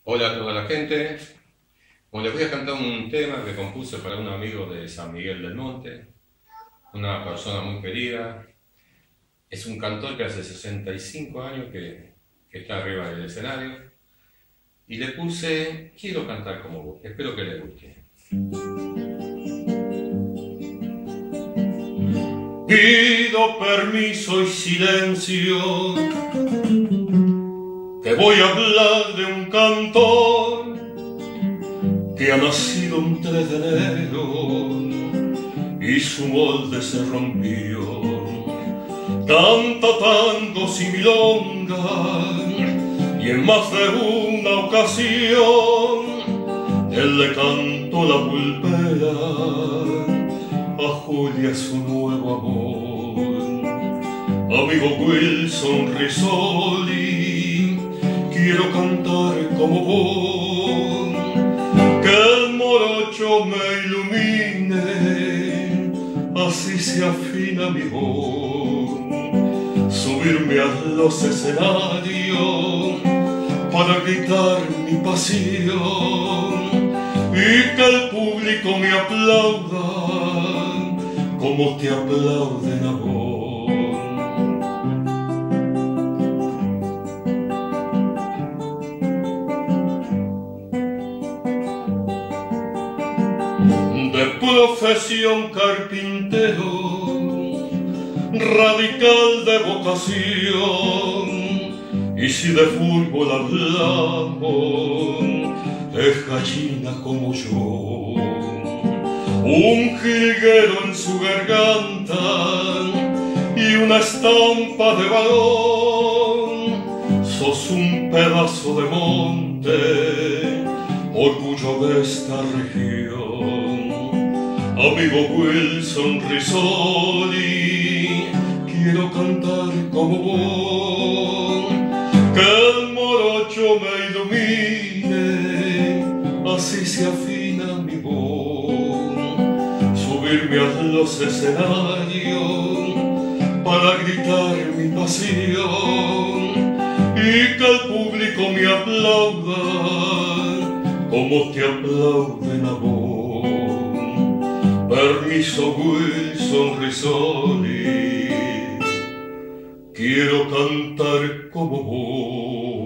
Hola a toda la gente. Bueno, les voy a cantar un tema que compuse para un amigo de San Miguel del Monte, una persona muy querida. Es un cantor que hace 65 años que está arriba del escenario. Y le puse, quiero cantar como vos, espero que le guste. Pido permiso y silencio, que voy a hablar de un cantor que ha nacido un 3 de enero y su molde se rompió. Canta tangos y milongas y en más de una ocasión él le cantó la pulpera a Julia, su nuevo amor. Amigo Wilson Rizzoli, quiero cantar como vos, que el morocho me ilumine, así se afina mi voz. Subirme a los escenarios para gritar mi pasión y que el público me aplauda como te aplauden a vos. De profesión carpintero, radical de vocación, y si de fútbol hablamos, es gallina como yo. Un jilguero en su garganta y una estampa de balón, sos un pedazo de monte, orgullo de esta región. Amigo Wilson Rizzoli, quiero cantar como vos, que el morocho me ilumine, así se afina mi voz. Subirme a los escenarios para gritar mi pasión y que el público me aplauda como te aplauden a vos. Permiso Wilson Rizzoli, quiero cantar como vos.